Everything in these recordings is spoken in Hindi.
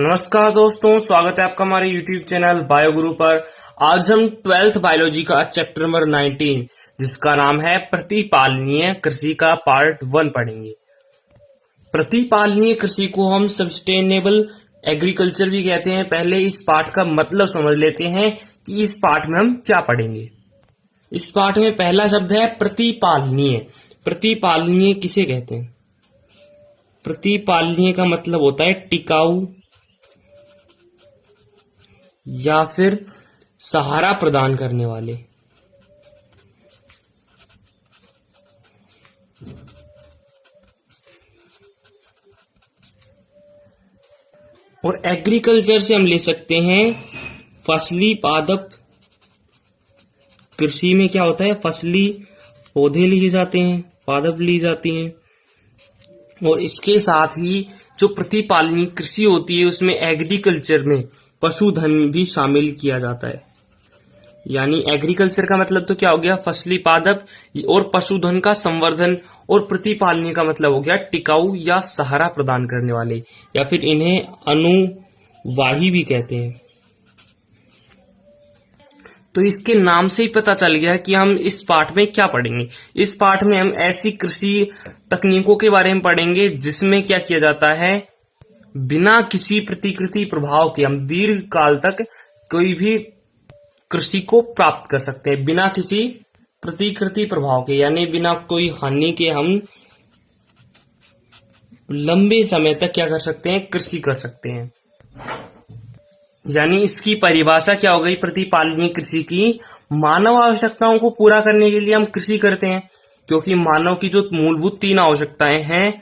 नमस्कार दोस्तों, स्वागत है आपका हमारे YouTube चैनल बायोगुरु पर। आज हम 12th बायोलॉजी का चैप्टर नंबर 19 जिसका नाम है प्रतिपालनीय कृषि का पार्ट 1 पढ़ेंगे। प्रतिपालनीय कृषि को हम सस्टेनेबल एग्रीकल्चर भी कहते हैं। पहले इस पाठ का मतलब समझ लेते हैं कि इस पाठ में हम क्या पढ़ेंगे। इस पाठ में पहला शब्द है प्रतिपालनीय। प्रतिपालनीय किसे कहते हैं? प्रतिपालनीय का मतलब होता है टिकाऊ या फिर सहारा प्रदान करने वाले। और एग्रीकल्चर से हम ले सकते हैं फसली पादप। कृषि में क्या होता है? फसली पौधे लिए जाते हैं, पादप ली जाती हैं। और इसके साथ ही जो प्रतिपालनीय कृषि होती है उसमें एग्रीकल्चर में पशुधन भी शामिल किया जाता है। यानी एग्रीकल्चर का मतलब तो क्या हो गया? फसली पादप और पशुधन का संवर्धन। और प्रतिपालनीय का मतलब हो गया टिकाऊ या सहारा प्रदान करने वाले, या फिर इन्हें अनुवाही भी कहते हैं। तो इसके नाम से ही पता चल गया कि हम इस पाठ में क्या पढ़ेंगे। इस पाठ में हम ऐसी कृषि तकनीकों के बारे में पढ़ेंगे जिसमें क्या किया जाता है, बिना किसी प्रतिकृति प्रभाव के हम दीर्घ काल तक कोई भी कृषि को प्राप्त कर सकते हैं। बिना किसी प्रतिकृति प्रभाव के, यानी बिना कोई हानि के हम लंबे समय तक क्या कर सकते हैं? कृषि कर सकते हैं। यानी इसकी परिभाषा क्या हो गई प्रतिपालनीय कृषि की? मानव आवश्यकताओं को पूरा करने के लिए हम कृषि करते हैं, क्योंकि मानव की जो मूलभूत 3 आवश्यकताएं हैं,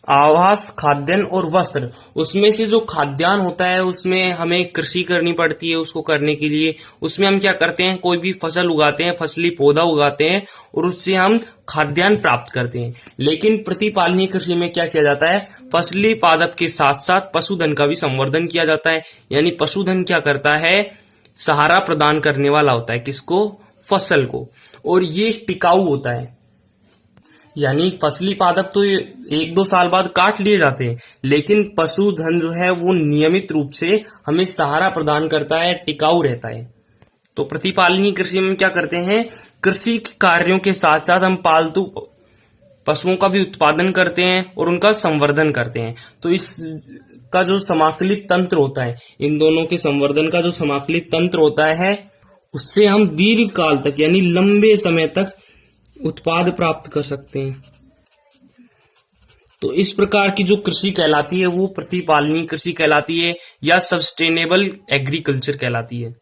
आवास, खाद्यान्न और वस्त्र, उसमें से जो खाद्यान्न होता है उसमें हमें कृषि करनी पड़ती है। उसको करने के लिए उसमें हम क्या करते हैं? कोई भी फसल उगाते हैं, फसली पौधा उगाते हैं और उससे हम खाद्यान्न प्राप्त करते हैं। लेकिन प्रतिपालनीय कृषि में क्या किया जाता है? फसली पादप के साथ साथ पशुधन का भी संवर्धन किया जाता है। यानी पशुधन क्या करता है? सहारा प्रदान करने वाला होता है। किसको? फसल को। और ये टिकाऊ होता है। यानी फसली पादप तो 1-2 साल बाद काट लिए जाते हैं, लेकिन पशुधन जो है वो नियमित रूप से हमें सहारा प्रदान करता है, टिकाऊ रहता है। तो प्रतिपालनीय कृषि में क्या करते हैं? कृषि कार्यों के साथ साथ हम पालतू पशुओं का भी उत्पादन करते हैं और उनका संवर्धन करते हैं। तो इसका जो समाकलित तंत्र होता है, इन दोनों के संवर्धन का जो समाकलित तंत्र होता है, उससे हम दीर्घ काल तक यानी लंबे समय तक उत्पाद प्राप्त कर सकते हैं। तो इस प्रकार की जो कृषि कहलाती है वो प्रतिपालनीय कृषि कहलाती है या सस्टेनेबल एग्रीकल्चर कहलाती है।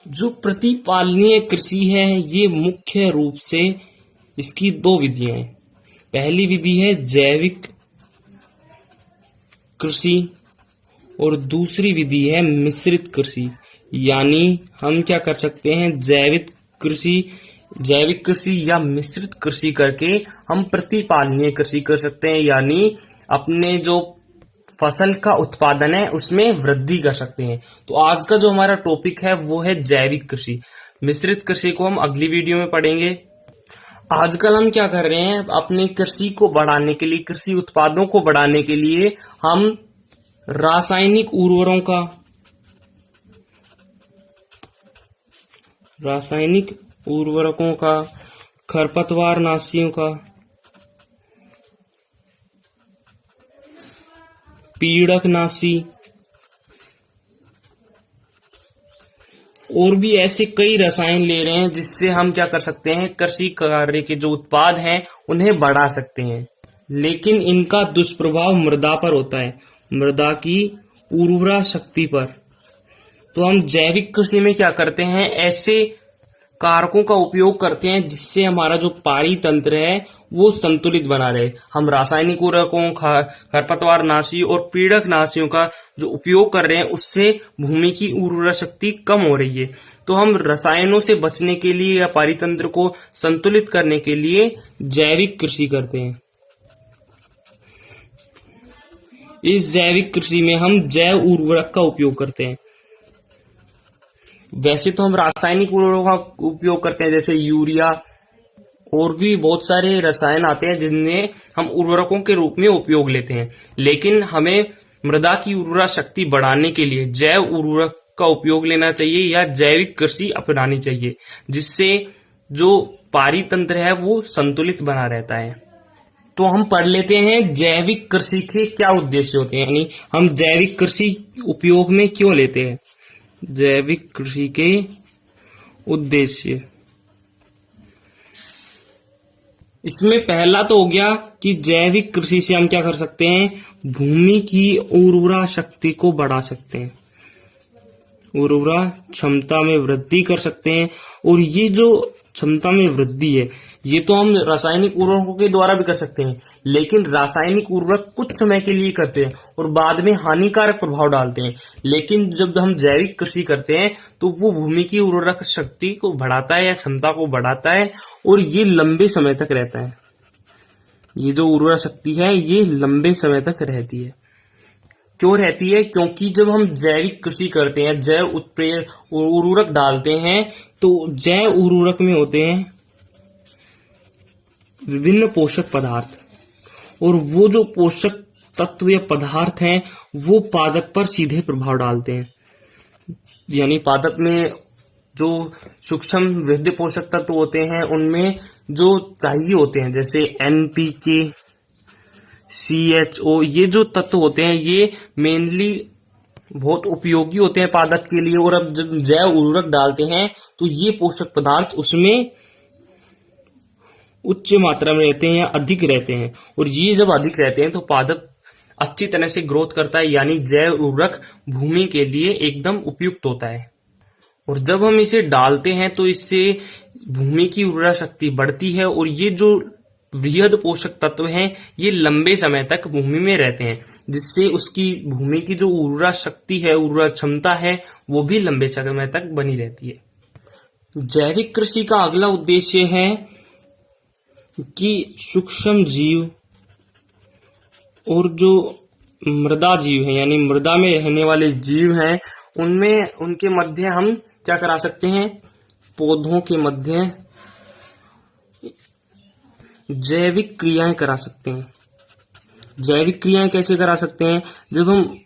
जो प्रतिपालनीय कृषि है ये मुख्य रूप से इसकी 2 विधियां हैं। पहली विधि है जैविक कृषि और दूसरी विधि है मिश्रित कृषि। यानी हम क्या कर सकते हैं? जैविक कृषि या मिश्रित कृषि करके हम प्रतिपालनीय कृषि कर सकते हैं। यानी अपने जो फसल का उत्पादन है उसमें वृद्धि कर सकते हैं। तो आज का जो हमारा टॉपिक है वो है जैविक कृषि। मिश्रित कृषि को हम अगली वीडियो में पढ़ेंगे। आजकल हम क्या कर रहे हैं? अपनी कृषि को बढ़ाने के लिए, कृषि उत्पादों को बढ़ाने के लिए हम रासायनिक उर्वरकों का, खरपतवार नाशियों का, पीड़कनाशी और भी ऐसे कई रसायन ले रहे हैं जिससे हम क्या कर सकते हैं? कृषि कार्य के जो उत्पाद हैं उन्हें बढ़ा सकते हैं। लेकिन इनका दुष्प्रभाव मृदा पर होता है, मृदा की उर्वरा शक्ति पर। तो हम जैविक कृषि में क्या करते हैं? ऐसे कारकों का उपयोग करते हैं जिससे हमारा जो पारितंत्र है वो संतुलित बना रहे। हम रासायनिक उर्वरकों, खरपतवार नाशी और पीड़क नाशियों का जो उपयोग कर रहे हैं उससे भूमि की उर्वरा शक्ति कम हो रही है। तो हम रसायनों से बचने के लिए या पारितंत्र को संतुलित करने के लिए जैविक कृषि करते हैं। इस जैविक कृषि में हम जैव उर्वरक का उपयोग करते हैं। वैसे तो हम रासायनिक उर्वरकों का उपयोग करते हैं, जैसे यूरिया और भी बहुत सारे रसायन आते हैं जिन्हें हम उर्वरकों के रूप में उपयोग लेते हैं। लेकिन हमें मृदा की उर्वरा शक्ति बढ़ाने के लिए जैव उर्वरक का उपयोग लेना चाहिए या जैविक कृषि अपनानी चाहिए, जिससे जो पारितंत्र है वो संतुलित बना रहता है। तो हम पढ़ लेते हैं जैविक कृषि के क्या उद्देश्य होते हैं, यानी हम जैविक कृषि उपयोग में क्यों लेते हैं। जैविक कृषि के उद्देश्य, इसमें पहला तो हो गया कि जैविक कृषि से हम क्या कर सकते हैं, भूमि की उर्वरा शक्ति को बढ़ा सकते हैं, उर्वरा क्षमता में वृद्धि कर सकते हैं। और ये जो क्षमता में वृद्धि है ये तो हम रासायनिक उर्वरकों के द्वारा भी कर सकते हैं, लेकिन रासायनिक उर्वरक कुछ समय के लिए करते हैं और बाद में हानिकारक प्रभाव डालते हैं। लेकिन जब हम जैविक कृषि करते हैं तो वो भूमि की उर्वरक शक्ति को बढ़ाता है या क्षमता को बढ़ाता है और ये लंबे समय तक रहता है। ये जो उर्वरा शक्ति है ये लंबे समय तक रहती है। क्यों रहती है? क्योंकि जब हम जैविक कृषि करते हैं, जैव उर्वरक डालते हैं, तो जैव उर्वरक में होते हैं विभिन्न पोषक पदार्थ, और वो जो पोषक तत्व या पदार्थ हैं वो पादप पर सीधे प्रभाव डालते हैं। यानी पादप में जो सूक्ष्म वृद्धि पोषक तत्व होते हैं उनमें जो चाहिए होते हैं, जैसे NPK, CHO, ये जो तत्व होते हैं ये मेनली बहुत उपयोगी होते हैं पादप के लिए। और अब जब जैव उर्वरक डालते हैं तो ये पोषक पदार्थ उसमें उच्च मात्रा में रहते हैं या अधिक रहते हैं, और ये जब अधिक रहते हैं तो पादप अच्छी तरह से ग्रोथ करता है, यानी जैव उर्वरक भूमि के लिए एकदम उपयुक्त होता है। और जब हम इसे डालते हैं तो इससे भूमि की उर्वरा शक्ति बढ़ती है और ये जो वृहद पोषक तत्व हैं ये लंबे समय तक भूमि में रहते हैं, जिससे उसकी भूमि की जो उर्वरा शक्ति है, उर्वरा क्षमता है, वो भी लंबे समय तक बनी रहती है। जैविक कृषि का अगला उद्देश्य है कि सूक्ष्म जीव और जो मृदा जीव है, यानी मृदा में रहने वाले जीव हैं, उनमें उनके मध्य हम क्या करा सकते हैं, पौधों के मध्य जैविक क्रियाएं करा सकते हैं। जैविक क्रियाएं कैसे करा सकते हैं? जब हम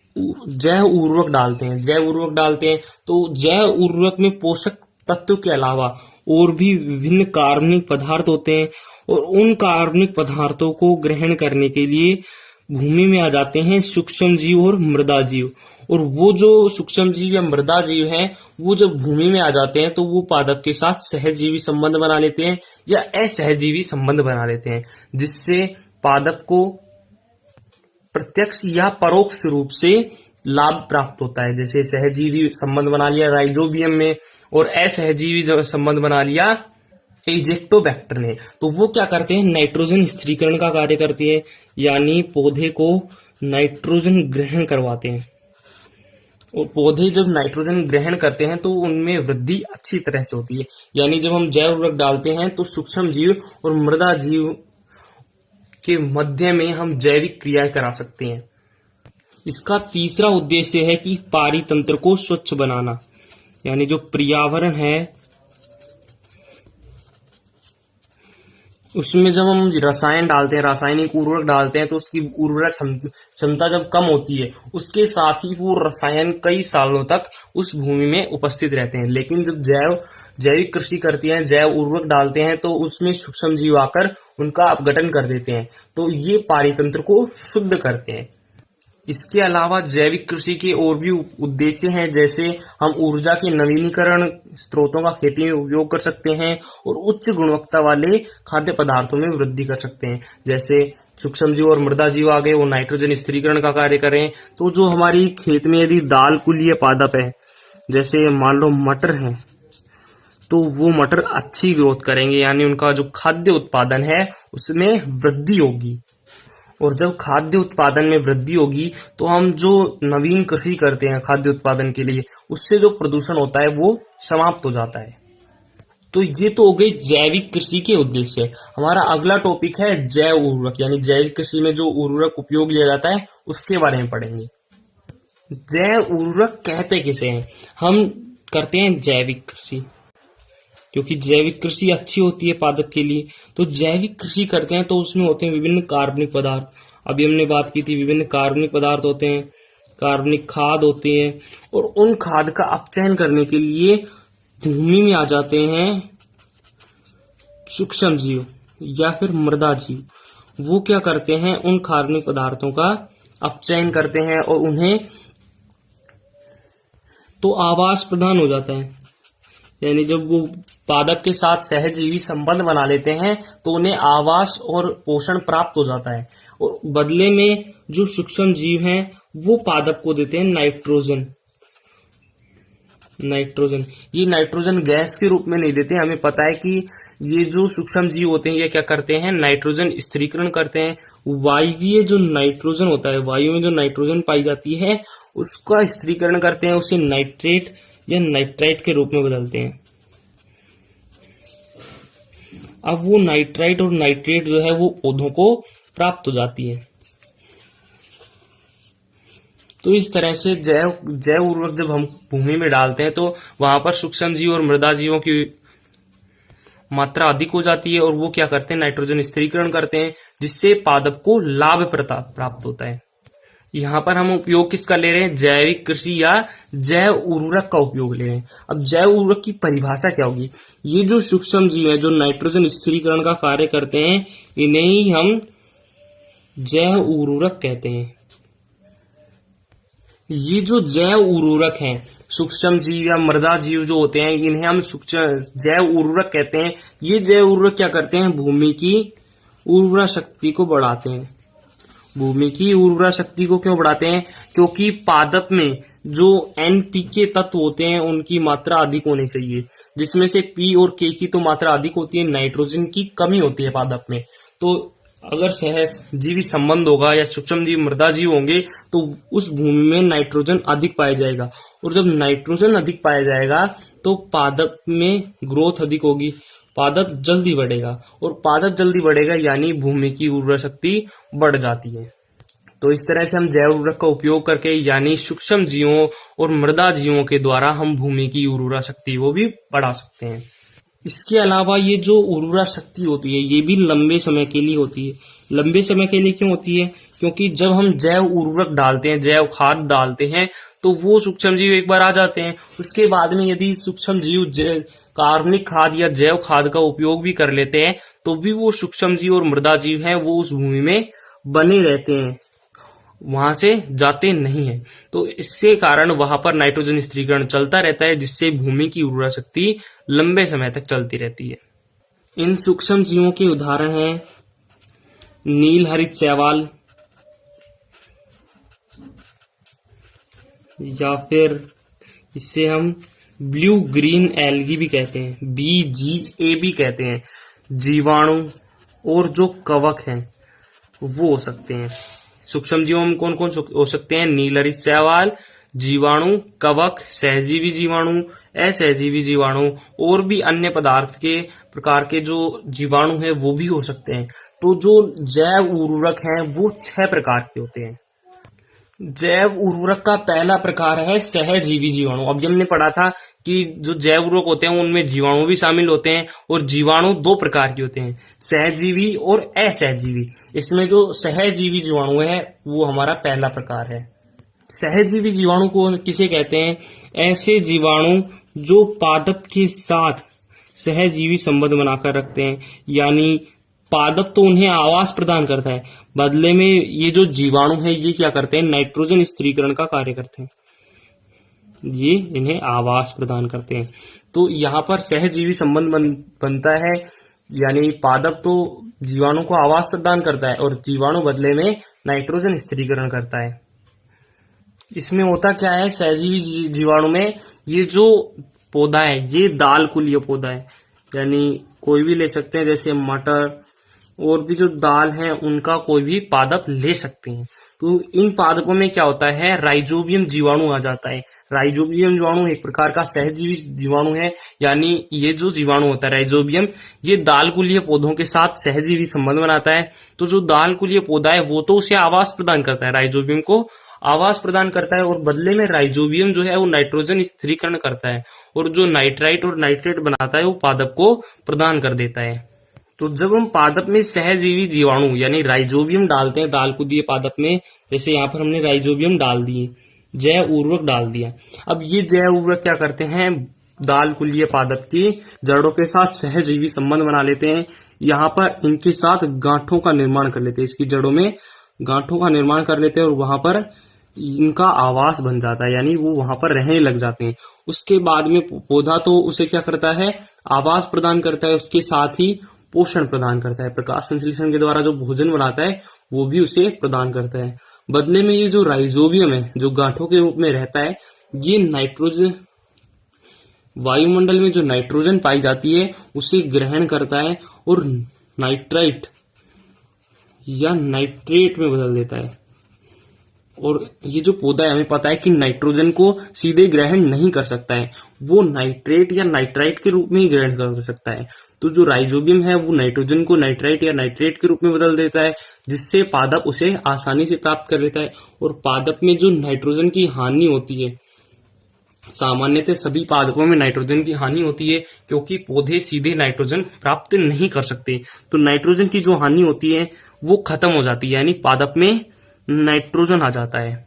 जैव उर्वरक डालते हैं तो जैव उर्वरक में पोषक तत्व के अलावा और भी विभिन्न कार्बनिक पदार्थ होते हैं, और उन कार्बनिक पदार्थों को ग्रहण करने के लिए भूमि में आ जाते हैं सूक्ष्म जीव और मृदा जीव। और वो जो सूक्ष्म जीव या मृदा जीव हैं वो जब भूमि में आ जाते हैं तो वो पादप के साथ सहजीवी संबंध बना लेते हैं या असहजीवी संबंध बना लेते हैं, जिससे पादप को प्रत्यक्ष या परोक्ष रूप से लाभ प्राप्त होता है। जैसे सहजीवी संबंध बना लिया राइजोबियम में और असहजीवी संबंध बना लिया एजेक्टोबैक्टर ने, तो वो क्या करते हैं, नाइट्रोजन स्थिरीकरण का कार्य करती है, यानी पौधे को नाइट्रोजन ग्रहण करवाते हैं। और पौधे जब नाइट्रोजन ग्रहण करते हैं तो उनमें वृद्धि अच्छी तरह से होती है। यानी जब हम जैव उर्वरक डालते हैं तो सूक्ष्म जीव और मृदा जीव के मध्य में हम जैविक क्रियाएं करा सकते हैं। इसका तीसरा उद्देश्य है कि पारितंत्र को स्वच्छ बनाना, यानी जो पर्यावरण है उसमें जब हम रसायन डालते हैं, रासायनिक उर्वरक डालते हैं, तो उसकी उर्वरा क्षमता जब कम होती है, उसके साथ ही वो रसायन कई सालों तक उस भूमि में उपस्थित रहते हैं। लेकिन जब जैविक कृषि करती हैं, जैव उर्वरक डालते हैं, तो उसमें सूक्ष्म जीव आकर उनका अपघटन कर देते हैं, तो ये पारितंत्र को शुद्ध करते हैं। इसके अलावा जैविक कृषि के और भी उद्देश्य हैं, जैसे हम ऊर्जा के नवीनीकरण स्रोतों का खेती में उपयोग कर सकते हैं और उच्च गुणवत्ता वाले खाद्य पदार्थों में वृद्धि कर सकते हैं। जैसे सूक्ष्म जीव और मृदा जीव आ गए, वो नाइट्रोजन स्थिरीकरण का कार्य करें, तो जो हमारी खेत में यदि दाल कुलीय पादप है, जैसे मान लो मटर है, तो वो मटर अच्छी ग्रोथ करेंगे, यानी उनका जो खाद्य उत्पादन है उसमें वृद्धि होगी। और जब खाद्य उत्पादन में वृद्धि होगी तो हम जो नवीन कृषि करते हैं खाद्य उत्पादन के लिए, उससे जो प्रदूषण होता है वो समाप्त हो जाता है। तो ये तो हो गई जैविक कृषि के उद्देश्य। हमारा अगला टॉपिक है जैव उर्वरक, यानी जैविक कृषि में जो उर्वरक उपयोग लिया जाता है उसके बारे में पढ़ेंगे। जैव उर्वरक कहते किसे हैं? हम करते हैं जैविक कृषि, क्योंकि जैविक कृषि अच्छी होती है पादप के लिए। तो जैविक कृषि करते हैं तो उसमें होते हैं विभिन्न कार्बनिक पदार्थ। अभी हमने बात की थी, विभिन्न कार्बनिक पदार्थ होते हैं, कार्बनिक खाद होते हैं, और उन खाद का अपचयन करने के लिए भूमि में आ जाते हैं सूक्ष्म जीव या फिर मृदा जीव। वो क्या करते हैं, उन कार्बनिक पदार्थों का अपचयन करते हैं और उन्हें तो आवास प्रदान हो जाता है। यानी जब वो पादप के साथ सहजीवी संबंध बना लेते हैं तो उन्हें आवास और पोषण प्राप्त हो जाता है, और बदले में जो सूक्ष्म जीव हैं वो पादप को देते हैं नाइट्रोजन। ये नाइट्रोजन गैस के रूप में नहीं देते। हमें पता है कि ये जो सूक्ष्म जीव होते हैं ये क्या करते हैं, नाइट्रोजन स्थिरीकरण करते हैं। वायवीय जो नाइट्रोजन होता है, वायु में जो नाइट्रोजन पाई जाती है उसका स्थिरीकरण करते हैं, उसे नाइट्रेट या नाइट्राइट के रूप में बदलते हैं। अब वो नाइट्राइट और नाइट्रेट जो है वो पौधों को प्राप्त हो जाती है। तो इस तरह से जैव उर्वरक जब हम भूमि में डालते हैं तो वहां पर सूक्ष्म जीव और मृदा जीवों की मात्रा अधिक हो जाती है, और वो क्या करते हैं, नाइट्रोजन स्थिरीकरण करते हैं, जिससे पादप को लाभ प्राप्त होता है। यहाँ पर हम उपयोग किसका ले रहे हैं, जैविक कृषि या जैव उर्वरक का उपयोग ले रहे हैं। अब जैव उर्वरक की परिभाषा क्या होगी, ये जो सूक्ष्म जीव है जो नाइट्रोजन स्थिरीकरण का कार्य करते हैं इन्हें ही हम जैव उर्वरक कहते हैं। ये जो जैव उर्वरक हैं, सूक्ष्म जीव या मृदा जीव जो होते हैं इन्हें हम जैव उर्वरक कहते हैं। ये जैव उर्वरक क्या करते हैं, भूमि की उर्वरा शक्ति को बढ़ाते हैं। भूमि की उर्वरा शक्ति को क्यों बढ़ाते हैं, क्योंकि पादप में जो एनपीके तत्व होते हैं उनकी मात्रा अधिक होनी चाहिए, जिसमें से पी और के की तो मात्रा अधिक होती है, नाइट्रोजन की कमी होती है पादप में। तो अगर सहजीवी संबंध होगा या सूक्ष्म जीव मृदा जीव होंगे तो उस भूमि में नाइट्रोजन अधिक पाया जाएगा, और जब नाइट्रोजन अधिक पाया जाएगा तो पादप में ग्रोथ अधिक होगी, पादप जल्दी बढ़ेगा, और पादप जल्दी बढ़ेगा यानी भूमि की उर्वरा शक्ति बढ़ जाती है। तो इस तरह से हम जैव उर्वरक का उपयोग करके यानी सूक्ष्म जीवों और मृदा जीवों के द्वारा हम भूमि की उर्वरा शक्ति को भी बढ़ा सकते हैं। इसके अलावा ये जो उर्वरा शक्ति होती है ये भी लंबे समय के लिए होती है। लंबे समय के लिए क्यों होती है, क्योंकि जब हम जैव उर्वरक डालते हैं, जैव खाद डालते हैं, तो वो सूक्ष्म जीव एक बार आ जाते हैं। उसके बाद में यदि सूक्ष्म जीव कार्बनिक खाद या जैव खाद का उपयोग भी कर लेते हैं तो भी वो सूक्ष्म जीव और मृदा जीव हैं वो उस भूमि में बने रहते हैं, वहां से जाते नहीं है। तो इससे कारण वहां पर नाइट्रोजन स्थिरीकरण चलता रहता है, जिससे भूमि की उर्वरा शक्ति लंबे समय तक चलती रहती है। इन सूक्ष्म जीवों के उदाहरण हैं नील हरित शैवाल, या फिर इसे हम ब्लू ग्रीन एल्गी भी कहते हैं, BGA भी कहते हैं। जीवाणु और जो कवक हैं वो हो सकते हैं। सूक्ष्म जीवों में कौन कौन हो सकते हैं, नील हरित शैवाल, जीवाणु, कवक, सहजीवी जीवाणु, असहजीवी जीवाणु, और भी अन्य पदार्थ के प्रकार के जो जीवाणु हैं वो भी हो सकते हैं। तो जो जैव उर्वरक हैं वो 6 प्रकार के होते हैं। जैव उर्वरक का पहला प्रकार है सहजीवी जीवाणु। अभी हमने पढ़ा था कि जो जैव उर्वरक होते हैं उनमें जीवाणु भी शामिल होते हैं, और जीवाणु 2 प्रकार के होते हैं, सहजीवी और असहजीवी। इसमें जो सहजीवी जीवाणु है वो हमारा पहला प्रकार है। सहजीवी जीवाणु को किसे कहते हैं, ऐसे जीवाणु जो पादप के साथ सहजीवी संबंध बनाकर रखते हैं, यानी पादप तो उन्हें आवास प्रदान करता है, बदले में ये जो जीवाणु है ये क्या करते हैं, नाइट्रोजन स्थिरीकरण का कार्य करते हैं, ये इन्हें आवास प्रदान करते हैं। तो यहाँ पर सहजीवी संबंध बनता है, यानी पादप तो जीवाणु को आवास प्रदान करता है और जीवाणु बदले में नाइट्रोजन स्थिरीकरण करता है। इसमें होता क्या है, सहजीवी जीवाणु में ये जो पौधा है ये दाल कुलीय पौधा है, यानी कोई भी ले सकते हैं, जैसे मटर और भी जो दाल है उनका कोई भी पादप ले सकते हैं। तो इन पादपों में क्या होता है, राइजोबियम जीवाणु आ जाता है। राइजोबियम जीवाणु एक प्रकार का सहजीवी जीवाणु है, यानी ये जो जीवाणु होता है राइजोबियम, ये दाल कुलीय पौधों के साथ सहजीवी संबंध बनाता है। तो जो दाल कुलीय पौधा है वो तो उसे आवास प्रदान करता है, राइजोबियम को आवास प्रदान करता है, और बदले में राइजोबियम जो है वो नाइट्रोजन स्थिरीकरण करता है, और जो नाइट्राइट और नाइट्रेट बनाता है वो पादप को प्रदान कर देता है। तो जब हम पादप में सहजीवी जीवाणु यानी राइजोबियम डालते हैं दाल कुलीय पादप में, जैसे यहाँ पर हमने राइजोबियम डाल दिए, जैव उर्वरक डाल दिया। अब ये जैव उर्वरक क्या करते हैं, दाल कुलीय पादप की जड़ों के साथ सहजीवी संबंध बना लेते हैं। यहाँ पर इनके साथ गांठों का निर्माण कर लेते हैं, इसकी जड़ों में गांठों का निर्माण कर लेते हैं और वहां पर इनका आवास बन जाता है, यानी वो वहां पर रहने लग जाते हैं। उसके बाद में पौधा तो उसे क्या करता है, आवास प्रदान करता है, उसके साथ ही पोषण प्रदान करता है। प्रकाश संश्लेषण के द्वारा जो भोजन बनाता है वो भी उसे प्रदान करता है। बदले में ये जो राइजोबियम है, जो गांठों के रूप में रहता है, ये नाइट्रोजन, वायुमंडल में जो नाइट्रोजन पाई जाती है उसे ग्रहण करता है और नाइट्राइट या नाइट्रेट में बदल देता है। और ये जो पौधा है, हमें पता है कि नाइट्रोजन को सीधे ग्रहण नहीं कर सकता है, वो नाइट्रेट या नाइट्राइट के रूप में ही ग्रहण कर सकता है। तो जो राइजोबियम है वो नाइट्रोजन को नाइट्राइट या नाइट्रेट के रूप में बदल देता है, जिससे पादप उसे आसानी से प्राप्त कर लेता है। और पादप में जो नाइट्रोजन की हानि होती है, सामान्यतः सभी पादपों में नाइट्रोजन की हानि होती है, क्योंकि पौधे सीधे नाइट्रोजन प्राप्त नहीं कर सकते। तो नाइट्रोजन की जो हानि होती है वो खत्म हो जाती है, यानी पादप में नाइट्रोजन आ जाता है।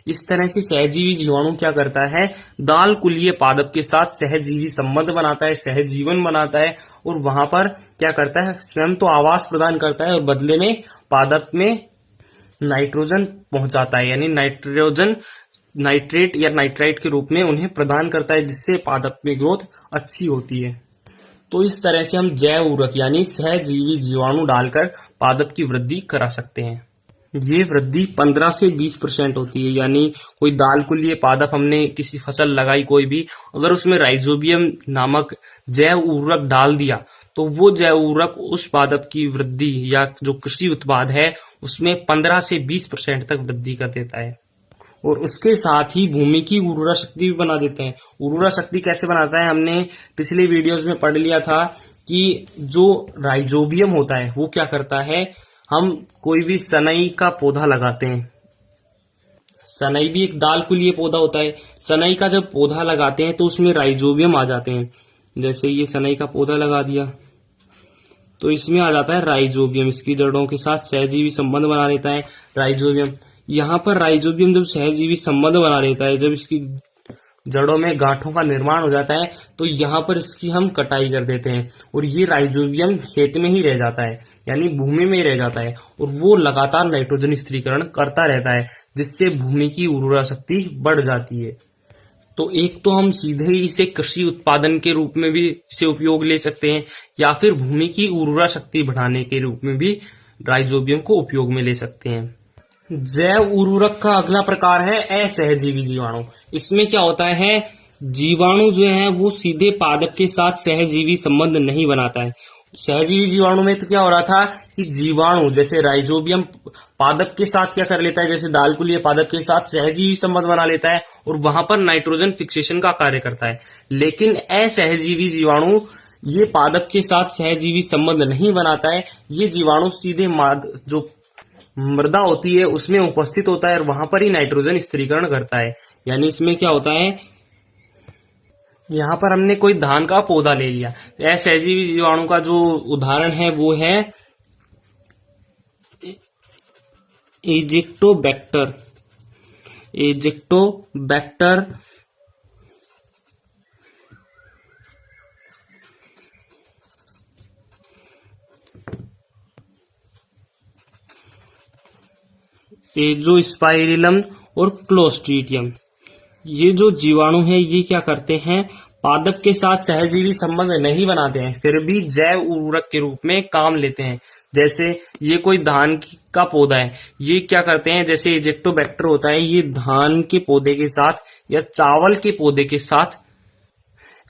इस तरह से सहजीवी जीवाणु क्या करता है, दाल कुलीय पादप के साथ सहजीवी संबंध बनाता है, सहजीवन बनाता है और वहां पर क्या करता है, स्वयं तो आवास प्रदान करता है और बदले में पादप में नाइट्रोजन पहुंचाता है, यानी नाइट्रोजन नाइट्रेट या नाइट्राइट के रूप में उन्हें प्रदान करता है, जिससे पादप में ग्रोथ अच्छी होती है। तो इस तरह से हम जैव उर्वरक यानी सहजीवी जीवाणु डालकर पादप की वृद्धि करा सकते हैं। ये वृद्धि 15 से 20% होती है, यानी कोई दाल कुलीय पादप हमने किसी फसल लगाई कोई भी, अगर उसमें राइजोबियम नामक जैव उर्वरक डाल दिया तो वो जैव उर्वरक उस पादप की वृद्धि या जो कृषि उत्पाद है उसमें 15 से 20% तक वृद्धि कर देता है। और उसके साथ ही भूमि की उर्वरा शक्ति भी बना देते हैं। उर्वरा शक्ति कैसे बनाता है, हमने पिछले वीडियोस में पढ़ लिया था कि जो राइजोबियम होता है वो क्या करता है, हम कोई भी सनई का पौधा लगाते हैं, सनई भी एक दाल कुलीय पौधा होता है, सनई का जब पौधा लगाते हैं तो उसमें राइजोबियम आ जाते हैं। जैसे ये सनई का पौधा लगा दिया तो इसमें आ जाता है राइजोबियम, इसकी जड़ों के साथ सहजीवी संबंध बना लेता है राइजोबियम। यहाँ पर राइजोबियम जब सहजीवी संबंध बना लेता है, जब इसकी जड़ों में गांठों का निर्माण हो जाता है, तो यहाँ पर इसकी हम कटाई कर देते हैं और ये राइजोबियम खेत में ही रह जाता है, यानी भूमि में ही रह जाता है और वो लगातार नाइट्रोजन स्थिरीकरण करता रहता है, जिससे भूमि की उर्वरा शक्ति बढ़ जाती है। तो एक तो हम सीधे ही इसे कृषि उत्पादन के रूप में भी इसे उपयोग ले सकते हैं, या फिर भूमि की उर्वरा शक्ति बढ़ाने के रूप में भी राइजोबियम को उपयोग में ले सकते हैं। जैव उर्वरक का अगला प्रकार है असहजीवी जीवाणु। इसमें क्या होता है, जीवाणु जो है वो सीधे पादप के साथ सहजीवी संबंध नहीं बनाता है। सहजीवी जीवाणु में तो क्या हो रहा था कि जीवाणु जैसे राइजोबियम पादप के साथ क्या कर लेता है, जैसे दाल कुलीय पादप के साथ सहजीवी संबंध बना लेता है और वहां पर नाइट्रोजन फिक्सेशन का कार्य करता है। लेकिन असहजीवी जीवाणु ये पादप के साथ सहजीवी संबंध नहीं बनाता है, ये जीवाणु सीधे जो मृदा होती है उसमें उपस्थित होता है और वहां पर ही नाइट्रोजन स्थिरीकरण करता है। यानी इसमें क्या होता है, यहाँ पर हमने कोई धान का पौधा ले लिया, असहजीवी जीवाणु का जो उदाहरण है वो है एजिक्टोबैक्टर। एजिक्टोबैक्टर एजोस्पाइरिलम और क्लोस्ट्रीडियम, ये जो जीवाणु है ये क्या करते हैं, पादप के साथ सहजीवी संबंध नहीं बनाते हैं, फिर भी जैव उर्वरक के रूप में काम लेते हैं। जैसे ये कोई धान का पौधा है, ये क्या करते हैं, जैसे एजिक्टोबैक्टर होता है, ये धान के पौधे के साथ या चावल के पौधे के साथ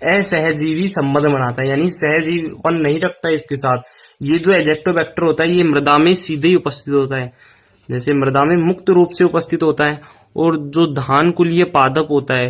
असहजीवी संबंध बनाता है, यानी सहजीवन नहीं रखता है इसके साथ। ये जो एजिक्टोबैक्टर होता है ये मृदा में सीधे ही उपस्थित होता है, जैसे मृदा में मुक्त रूप से उपस्थित होता है। और जो धान कुलीय पादप होता है,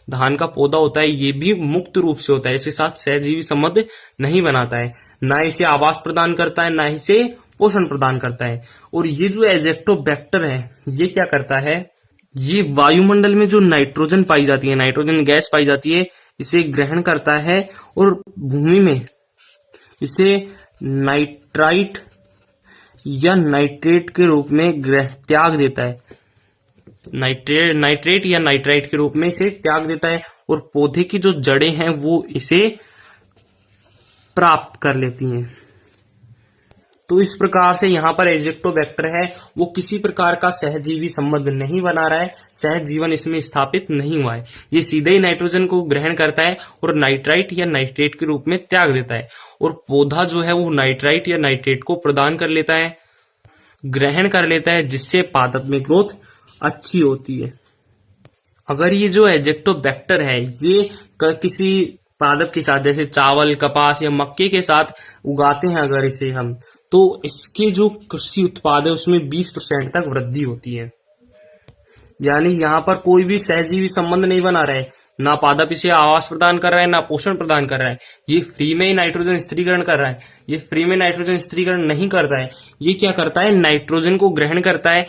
धान का पौधा होता है, ये भी मुक्त रूप से होता है, इसके साथ सहजीवी संबंध नहीं बनाता है, ना इसे आवास प्रदान करता है, ना इसे पोषण प्रदान करता है। और ये जो एजिक्टोबैक्टर है ये क्या करता है, ये वायुमंडल में जो नाइट्रोजन पाई जाती है, नाइट्रोजन गैस पाई जाती है, इसे ग्रहण करता है और भूमि में इसे नाइट्राइट या नाइट्रेट के रूप में त्याग देता है। नाइट्रेट या नाइट्राइट के रूप में इसे त्याग देता है और पौधे की जो जड़ें हैं वो इसे प्राप्त कर लेती हैं। तो इस प्रकार से यहाँ पर एजेक्टोबैक्टर है वो किसी प्रकार का सहजीवी संबंध नहीं बना रहा है, सहज जीवन इसमें स्थापित नहीं हुआ है। ये सीधे ही नाइट्रोजन को ग्रहण करता है और नाइट्राइट या नाइट्रेट के रूप में त्याग देता है और पौधा जो है वो नाइट्राइट या नाइट्रेट को प्रदान कर लेता है, ग्रहण कर लेता है, जिससे पादप में ग्रोथ अच्छी होती है। अगर ये जो एजेक्टोबैक्टर है ये किसी पादप के साथ जैसे चावल, कपास या मक्के के साथ उगाते हैं अगर इसे हम, तो इसके जो कृषि उत्पाद है उसमें 20% तक वृद्धि होती है। यानी यहाँ पर कोई भी सहजीवी संबंध नहीं बना रहा है, ना पादप इसे आवास प्रदान कर रहा है ना पोषण प्रदान कर रहा है, ये फ्री में ही नाइट्रोजन स्थिरीकरण कर रहा है। ये फ्री में नाइट्रोजन स्थिरीकरण नहीं करता है, ये क्या करता है नाइट्रोजन को ग्रहण करता है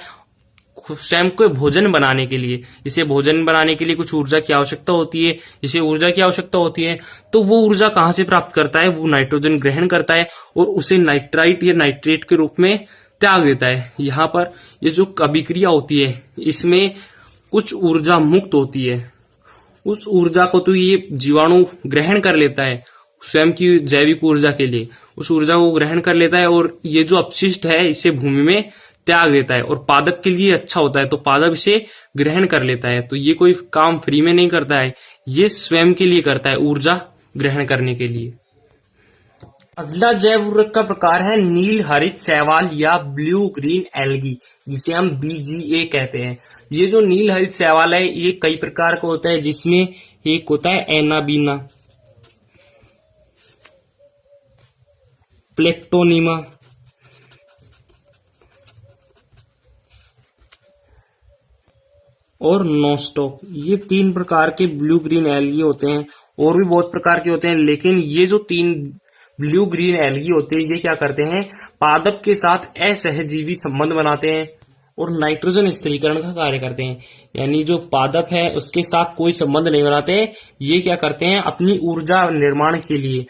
स्वयं को भोजन बनाने के लिए। इसे भोजन बनाने के लिए कुछ ऊर्जा की आवश्यकता होती है, इसे ऊर्जा की आवश्यकता होती है, तो वो ऊर्जा कहाँ से प्राप्त करता है, वो नाइट्रोजन ग्रहण करता है और उसे नाइट्राइट या नाइट्रेट के रूप में त्याग देता है। यहाँ पर ये जो अभिक्रिया होती है इसमें कुछ ऊर्जा मुक्त होती है, उस ऊर्जा को तो ये जीवाणु ग्रहण कर लेता है स्वयं की जैविक ऊर्जा के लिए, उस ऊर्जा को ग्रहण कर लेता है और ये जो अपशिष्ट है इसे भूमि में त्याग देता है और पादप के लिए अच्छा होता है तो पादप इसे ग्रहण कर लेता है। तो ये कोई काम फ्री में नहीं करता है, ये स्वयं के लिए करता है, ऊर्जा ग्रहण करने के लिए। अगला जैव ऊर्वरक का प्रकार है नील हरित शैवाल या ब्लू ग्रीन एल्गी, जिसे हम BGA कहते हैं। ये जो नील हरित शैवाल है ये कई प्रकार का होता है, जिसमें एक होता है एनाबीना, प्लेक्टोनिमा और नोस्टॉक। ये 3 प्रकार के ब्लू ग्रीन एल्गी होते हैं, और भी बहुत प्रकार के होते हैं, लेकिन ये जो 3 ब्लू ग्रीन एल्गी होते हैं ये क्या करते हैं पादप के साथ असहजीवी संबंध बनाते हैं और नाइट्रोजन स्थिरीकरण का कार्य करते हैं। यानी जो पादप है उसके साथ कोई संबंध नहीं बनाते, ये क्या करते हैं अपनी ऊर्जा निर्माण के लिए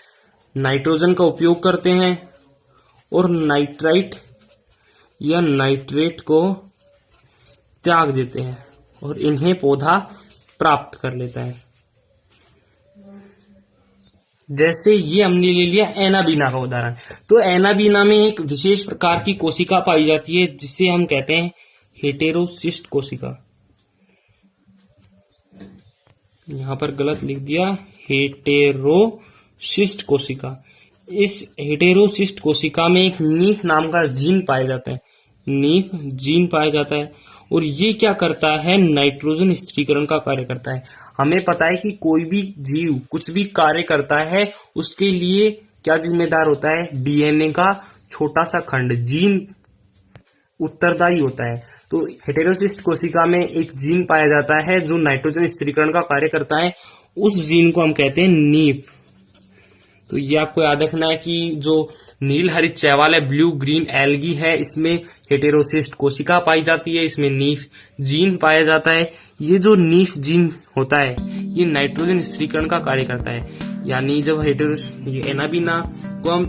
नाइट्रोजन का उपयोग करते हैं और नाइट्राइट या नाइट्रेट को त्याग देते हैं और इन्हें पौधा प्राप्त कर लेता है। जैसे ये हमने ले लिया एनाबीना का उदाहरण, तो एनाबीना में एक विशेष प्रकार की कोशिका पाई जाती है जिसे हम कहते हैं हेटेरोसिस्ट कोशिका। यहां पर गलत लिख दिया, हेटेरोसिस्ट कोशिका। इस हेटेरोसिस्ट कोशिका में एक नीफ नाम का जीन पाया जाता है, नीफ जीन पाया जाता है और ये क्या करता है नाइट्रोजन स्थिरीकरण का कार्य करता है। हमें पता है कि कोई भी जीव कुछ भी कार्य करता है उसके लिए क्या जिम्मेदार होता है, DNA का छोटा सा खंड जीन उत्तरदायी होता है। तो हेटेरोसिस्ट कोशिका में एक जीन पाया जाता है जो नाइट्रोजन स्थिरीकरण का कार्य करता है, उस जीन को हम कहते हैं नीफ। तो ये आपको याद रखना है कि जो नील हरित शैवाल है ब्लू ग्रीन एल्गी है इसमें हेटेरोसिस्ट कोशिका पाई जाती है, इसमें नीफ जीन पाया जाता है। ये जो नीफ जीन होता है ये नाइट्रोजन स्थिरीकरण का कार्य करता है। यानी जब ये एनाबीना को हम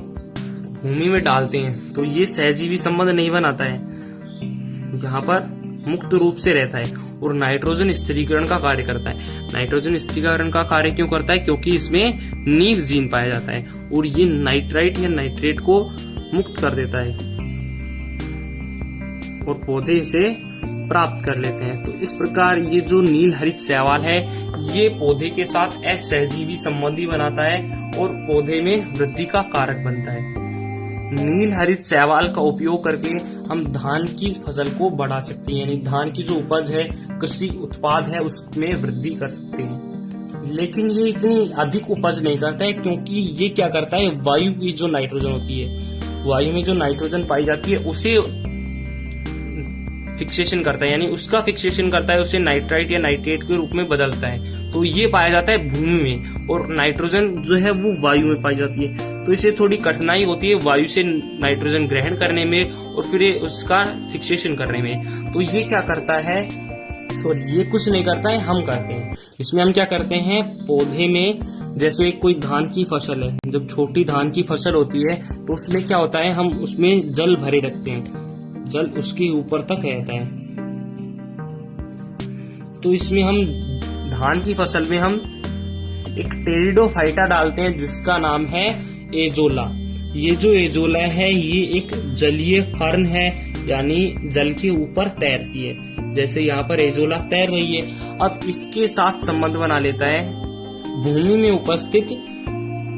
भूमि में डालते हैं तो ये सहजीवी संबंध नहीं बनाता है, यहाँ पर मुक्त रूप से रहता है और नाइट्रोजन स्थिरीकरण का कार्य करता है। नाइट्रोजन स्थिरीकरण का कार्य क्यों करता है, क्योंकि इसमें नीफ जीन पाया जाता है और ये नाइट्राइट या नाइट्रेट को मुक्त कर देता है और पौधे इसे प्राप्त कर लेते हैं। तो इस प्रकार ये जो नील हरित शैवाल है ये पौधे के साथ असहजीवी संबंधी बनाता है और पौधे में वृद्धि का कारक बनता है। नील हरित शैवाल का उपयोग करके हम धान की फसल को बढ़ा सकते हैं, यानी धान की जो उपज है कृषि उत्पाद है उसमें वृद्धि कर सकते हैं। लेकिन ये इतनी अधिक उपज नहीं करता है क्योंकि ये क्या करता है वायु की जो नाइट्रोजन होती है, वायु में जो नाइट्रोजन पाई जाती है उसे फिक्सेशन करता है, यानी उसका फिक्सेशन करता है, उसे नाइट्राइट या नाइट्रेट के रूप में बदलता है। तो ये पाया जाता है भूमि में और नाइट्रोजन जो है वो वायु में पाई जाती है। तो इसे थोड़ी कठिनाई होती है वायु से नाइट्रोजन ग्रहण करने में और फिर उसका फिक्सेशन करने में। तो ये क्या करता है, सॉरी ये कुछ नहीं करता है, हम करते हैं। इसमें हम क्या करते हैं पौधे में जैसे कोई धान की फसल है, जब छोटी धान की फसल होती है तो उसमें क्या होता है हम उसमें जल भरे रखते हैं, जल उसके ऊपर तक रहता है तो इसमें हम धान की फसल में हम एक टेरिडोफाइटा डालते हैं जिसका नाम है एजोला। ये जो एजोला है ये एक जलीय फर्न है, यानी जल के ऊपर तैरती है, जैसे यहाँ पर एजोला तैर रही है। अब इसके साथ संबंध बना लेता है भूमि में उपस्थित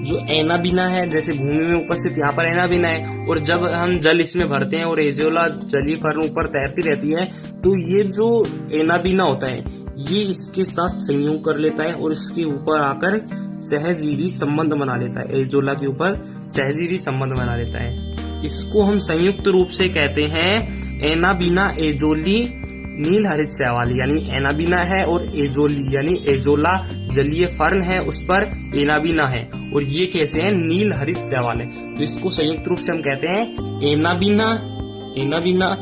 जो एनाबीना है, जैसे भूमि में उपस्थित यहाँ पर एनाबीना है, और जब हम जल इसमें भरते हैं और एजोला जलीय फर्न ऊपर तैरती रहती है, तो ये जो एनाबीना होता है ये इसके साथ संयोग कर लेता है और इसके ऊपर आकर सहजीवी संबंध बना लेता है, एजोला के ऊपर सहजीवी संबंध बना लेता है। इसको हम संयुक्त रूप से कहते हैं एनाबीना एजोली नील हरित शैवाल, यानी एनाबीना है और एजोली यानी एजोला जलीय फर्न है, उस पर एनाबीना है, और ये कैसे है, नील हरित शैवाल है। तो इसको संयुक्त रूप से हम कहते हैं एनाबीना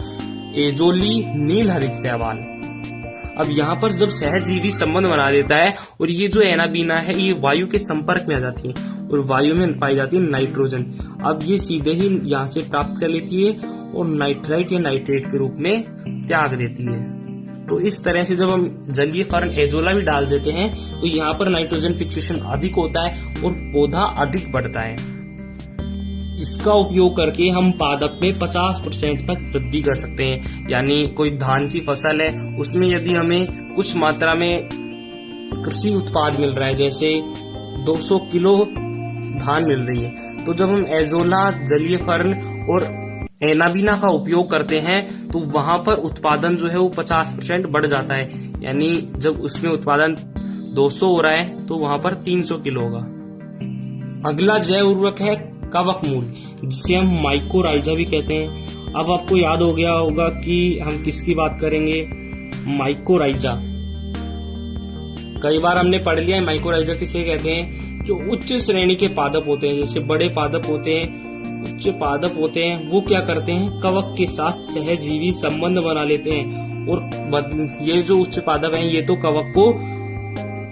एजोली नील हरित शैवाल। अब यहाँ पर जब सहजीवी संबंध बना देता है और ये जो एनाबीना है ये वायु के संपर्क में आ जाती है और वायु में पाई जाती है नाइट्रोजन। अब ये सीधे ही यहाँ से प्राप्त कर लेती है और नाइट्राइट या नाइट्रेट के रूप में त्याग देती है। तो इस तरह से जब हम जलीय फर्न एजोला भी डाल देते हैं तो यहाँ पर नाइट्रोजन फिक्सेशन अधिक होता है और पौधा अधिक बढ़ता है। इसका उपयोग करके हम पादप में 50% तक वृद्धि कर सकते हैं। यानी कोई धान की फसल है उसमें यदि हमें कुछ मात्रा में कृषि उत्पाद मिल रहा है, जैसे 200 किलो धान मिल रही है, तो जब हम एजोला जलीय फर्न और एनाबीना का उपयोग करते हैं तो वहां पर उत्पादन जो है वो 50% बढ़ जाता है। यानी जब उसमें उत्पादन 200 हो रहा है तो वहां पर 300 किलो होगा। अगला जैव उर्वरक है कवक मूल, जिसे हम माइकोराइजा भी कहते हैं। अब आपको याद हो गया होगा कि हम किसकी बात करेंगे, माइकोराइजा। कई बार हमने पढ़ लिया है माइकोराइजा किसे कहते हैं, जो उच्च श्रेणी के पादप होते हैं, जैसे बड़े पादप होते हैं, उच्च पादप होते हैं, वो क्या करते हैं, कवक के साथ सहजीवी संबंध बना लेते हैं। और ये जो उच्च पादप हैं ये तो कवक को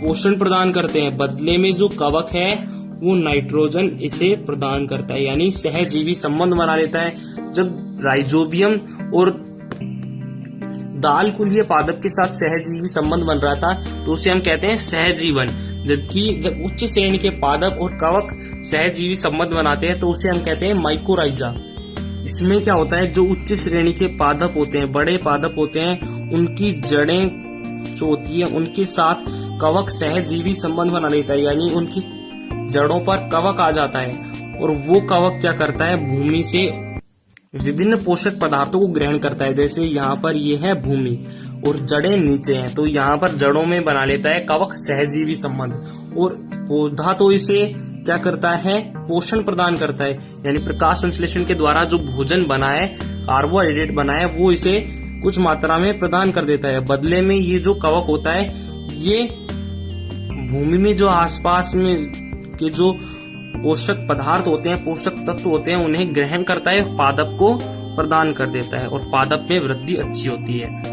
पोषण प्रदान करते हैं, बदले में जो कवक है वो नाइट्रोजन इसे प्रदान करता है, यानी सहजीवी संबंध बना लेता है। जब राइजोबियम और दाल कुलीय पादप के साथ सहजीवी संबंध बन रहा था तो उसे हम कहते हैं सहजीवन। जबकि जब उच्च श्रेणी के पादप और कवक सहजीवी संबंध बनाते हैं तो उसे हम कहते हैं माइकोराइजा। इसमें क्या होता है, जो उच्च श्रेणी के पादप होते हैं, बड़े पादप होते हैं, उनकी जड़ें जो होती है उनके साथ कवक सहजीवी संबंध बना लेता है, यानी उनकी जड़ों पर कवक आ जाता है और वो कवक क्या करता है, भूमि से विभिन्न पोषक पदार्थों को ग्रहण करता है। जैसे यहाँ पर ये है भूमि और जड़ें नीचे हैं, तो यहाँ पर जड़ों में बना लेता है कवक सहजीवी संबंध, और पौधा तो इसे क्या करता है, पोषण प्रदान करता है, यानी प्रकाश संश्लेषण के द्वारा जो भोजन बना है, कार्बोहाइड्रेट बना है, वो इसे कुछ मात्रा में प्रदान कर देता है। बदले में ये जो कवक होता है ये भूमि में जो आसपास में के जो पोषक पदार्थ होते हैं, पोषक तत्व होते हैं, उन्हें ग्रहण करता है, पादप को प्रदान कर देता है और पादप में वृद्धि अच्छी होती है।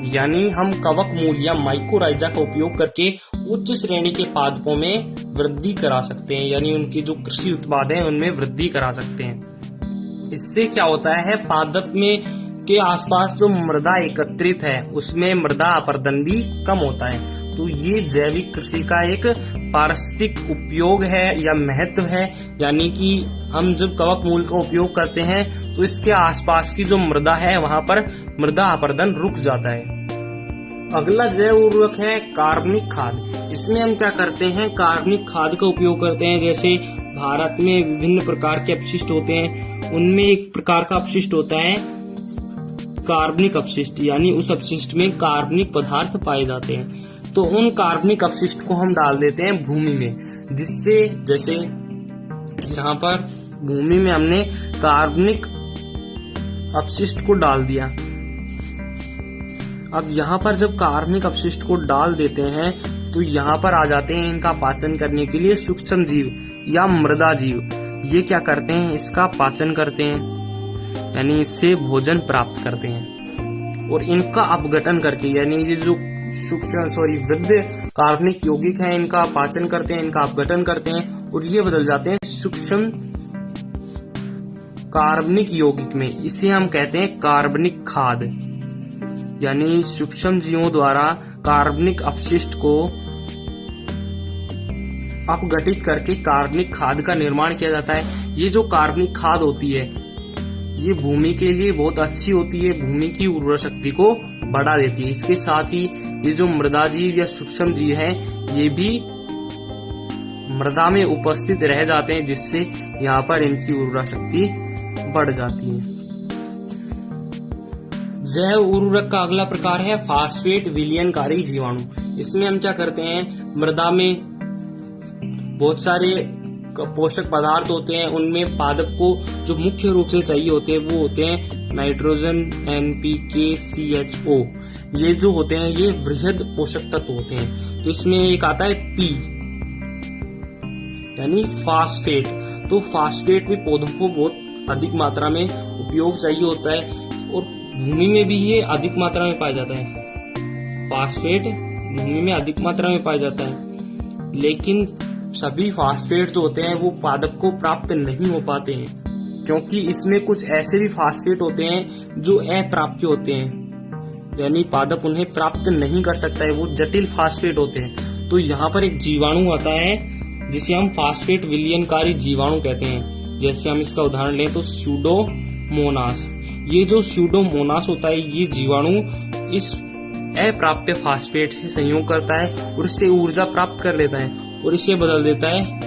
यानी हम कवक मूल या माइकोराइजा का उपयोग करके उच्च श्रेणी के पादपों में वृद्धि करा सकते हैं, यानी उनकी जो कृषि उत्पाद है उनमें वृद्धि करा सकते हैं। इससे क्या होता है, पादप में के आसपास जो मृदा एकत्रित है उसमें मृदा अपरदन भी कम होता है। तो ये जैविक कृषि का एक पारिस्थितिक उपयोग है या महत्व है, यानी कि हम जब कवक मूल का उपयोग करते हैं तो इसके आसपास की जो मृदा है वहां पर मृदा अपरदन रुक जाता है। अगला जैव उर्वरक है कार्बनिक खाद। इसमें हम क्या करते हैं, कार्बनिक खाद का उपयोग करते हैं। जैसे भारत में विभिन्न प्रकार के अपशिष्ट होते हैं, उनमें एक प्रकार का अपशिष्ट होता है कार्बनिक अपशिष्ट, यानी उस अपशिष्ट में कार्बनिक पदार्थ पाए जाते हैं। तो उन कार्बनिक अपशिष्ट को हम डाल देते हैं भूमि में, जिससे जैसे यहाँ पर भूमि में हमने कार्बनिक अपशिष्ट को डाल दिया। अब यहाँ पर जब कार्बनिक अपशिष्ट को डाल देते हैं तो यहाँ पर आ जाते हैं इनका पाचन करने के लिए सूक्ष्म जीव या मृदा जीव। ये क्या करते हैं, इसका पाचन करते हैं, यानी इससे भोजन प्राप्त करते हैं, और इनका अपघटन करके, यानी ये जो वृद्ध कार्बनिक यौगिक हैं इनका पाचन करते हैं, इनका अपघटन करते हैं और ये बदल जाते हैं सूक्ष्म कार्बनिक यौगिक में। इसे हम कहते हैं कार्बनिक खाद, यानी सूक्ष्म जीवों द्वारा कार्बनिक अपशिष्ट को अपघटित करके कार्बनिक खाद का निर्माण किया जाता है। ये जो कार्बनिक खाद होती है ये भूमि के लिए बहुत अच्छी होती है, भूमि की उर्वरा शक्ति को बढ़ा देती है। इसके साथ ही ये जो मृदा जीव या सूक्ष्म जीव है ये भी मृदा में उपस्थित रह जाते हैं, जिससे यहाँ पर इनकी उर्वरा शक्ति बढ़ जाती है। जैव उर्वरक का अगला प्रकार है फास्फेट विलयनकारी जीवाणु। इसमें हम क्या करते हैं, मृदा में बहुत सारे पोषक पदार्थ होते हैं, उनमें पादप को जो मुख्य रूप से चाहिए होते हैं वो होते हैं नाइट्रोजन, NPK, CHO। ये जो होते हैं ये वृहद पोषक तत्व होते हैं। तो इसमें एक आता है P यानी फास्फेट। तो फास्फेट भी पौधों को बहुत अधिक मात्रा में उपयोग चाहिए होता है और भूमि में भी ये अधिक मात्रा में पाया जाता है। फास्फेट भूमि में अधिक मात्रा में पाया जाता है, लेकिन सभी फास्फेट जो होते हैं वो पादप को प्राप्त नहीं हो पाते हैं, क्योंकि इसमें कुछ ऐसे भी फास्फेट होते हैं जो अप्राप्य होते हैं, यानी पादप उन्हें प्राप्त नहीं कर सकता है, वो जटिल फास्फेट होते हैं। तो यहाँ पर एक जीवाणु आता है जिसे हम फास्फेट विलयनकारी जीवाणु कहते हैं। जैसे हम इसका उदाहरण लें तो स्यूडोमोनास। ये जो स्यूडोमोनास होता है ये जीवाणु इस अप्राप्य फास्फेट से संयोग करता है और इससे ऊर्जा प्राप्त कर लेता है और इसे बदल देता है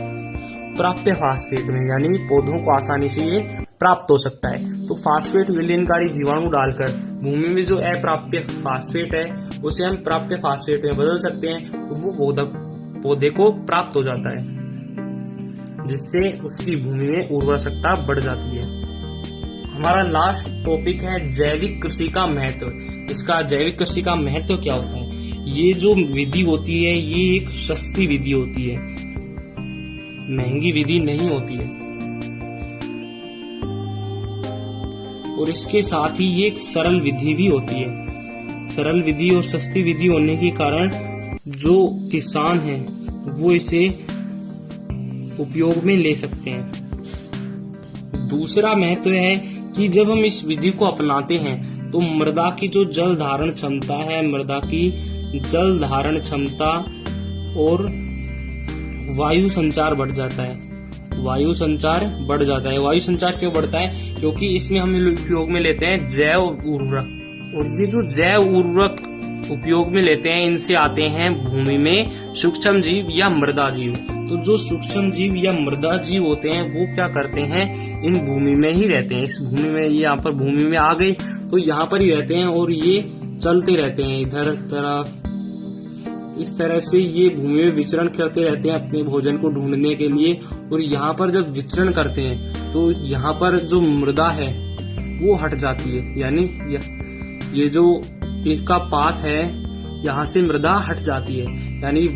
प्राप्य फास्फेट में, यानी पौधों को आसानी से ये प्राप्त हो सकता है। तो फास्फेट विलयनकारी जीवाणु डालकर भूमि में जो अप्राप्य फास्फेट है उसे हम प्राप्य फास्फेट में बदल सकते हैं और वो पौधे को प्राप्त हो जाता है, जिससे उसकी भूमि में उर्वरा शक्ति बढ़ जाती है। हमारा लास्ट टॉपिक है जैविक कृषि का महत्व। इसका जैविक कृषि का महत्व क्या होता है? ये जो विधि होती है ये एक सस्ती विधि होती है, महंगी विधि नहीं होती है, और इसके साथ ही ये एक सरल विधि भी होती है। सरल विधि और सस्ती विधि होने के कारण जो किसान हैं वो इसे उपयोग में ले सकते हैं। दूसरा महत्व है कि जब हम इस विधि को अपनाते हैं तो मृदा की जो जल धारण क्षमता है, मृदा की जल धारण क्षमता और वायु संचार बढ़ जाता है। वायु संचार बढ़ जाता है। वायु संचार क्यों बढ़ता है? क्योंकि इसमें हम उपयोग में लेते हैं जैव उर्वरक, और ये जो जैव उर्वरक उपयोग में लेते हैं इनसे आते हैं भूमि में सूक्ष्म जीव या मृदा जीव। तो जो सूक्ष्म जीव या मृदा जीव होते हैं वो क्या करते हैं, इन भूमि में ही रहते हैं। इस भूमि में, ये यहाँ पर भूमि में आ गई तो यहाँ पर ही रहते हैं और ये चलते रहते हैं इधर तरफ। इस तरह से ये भूमि में विचरण करते रहते हैं अपने भोजन को ढूंढने के लिए। और यहाँ पर जब विचरण करते हैं तो यहाँ पर जो मृदा है वो हट जाती है, यानी ये जो इसका पाथ है यहाँ से मृदा हट जाती है, यानी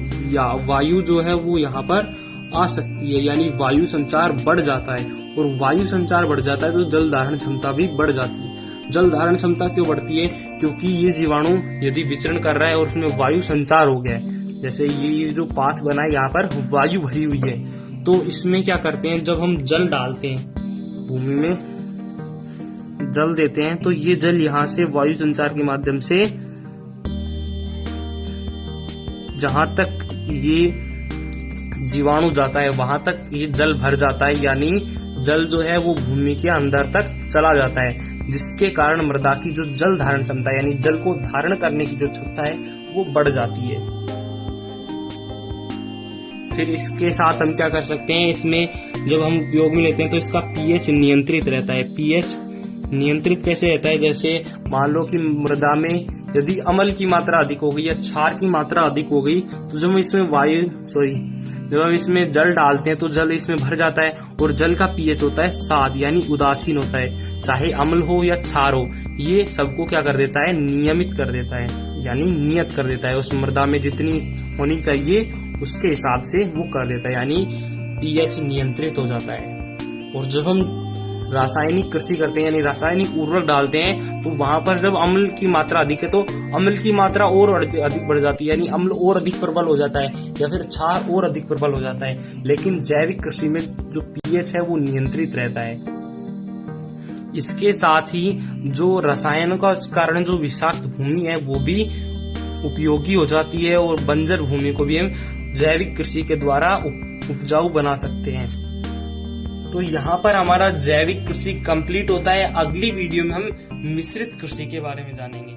वायु जो है वो यहाँ पर आ सकती है, यानी वायु संचार बढ़ जाता है। और वायु संचार बढ़ जाता है तो जल धारण क्षमता भी बढ़ जाती है। जल धारण क्षमता क्यों बढ़ती है? क्योंकि ये जीवाणु यदि विचरण कर रहा है और उसमें वायु संचार हो गया है, जैसे ये जो पाथ बना है यहाँ पर वायु भरी हुई है, तो इसमें क्या करते हैं, जब हम जल डालते हैं भूमि में, जल देते हैं तो ये जल यहाँ से वायु संचार के माध्यम से जहां तक ये जीवाणु जाता है वहां तक ये जल भर जाता है, यानी जल जो है वो भूमि के अंदर तक चला जाता है, जिसके कारण मृदा की जो जल धारण क्षमता यानी जल को धारण करने की जो क्षमता है वो बढ़ जाती है। फिर इसके साथ हम क्या कर सकते हैं, इसमें जब हम उपयोग में लेते हैं तो इसका पीएच नियंत्रित रहता है। पीएच नियंत्रित कैसे रहता है? जैसे मान लो कि मृदा में यदि अम्ल की मात्रा अधिक हो गई या क्षार की मात्रा अधिक हो गई तो जब हम इसमें जल डालते हैं तो जल इसमें भर जाता है और जल का पीएच होता है 7 यानी उदासीन होता है। चाहे अम्ल हो या क्षार हो, ये सबको क्या कर देता है, नियमित कर देता है, यानी नियत कर देता है। उस मृदा में जितनी होनी चाहिए उसके हिसाब से वो कर देता है, यानी पीएच नियंत्रित हो जाता है। और जब हम रासायनिक कृषि करते हैं यानी रासायनिक उर्वरक डालते हैं तो वहां पर जब अम्ल की मात्रा अधिक है तो अम्ल की मात्रा और अधिक बढ़ जाती है, यानी अम्ल और अधिक प्रबल हो जाता है या फिर क्षार और अधिक प्रबल हो जाता है। लेकिन जैविक कृषि में जो पीएच है वो नियंत्रित रहता है। इसके साथ ही जो रसायनों का कारण जो विषाक्त भूमि है वो भी उपयोगी हो जाती है और बंजर भूमि को भी हम जैविक कृषि के द्वारा उपजाऊ बना सकते हैं। तो यहाँ पर हमारा जैविक कृषि कंप्लीट होता है। अगली वीडियो में हम मिश्रित कृषि के बारे में जानेंगे।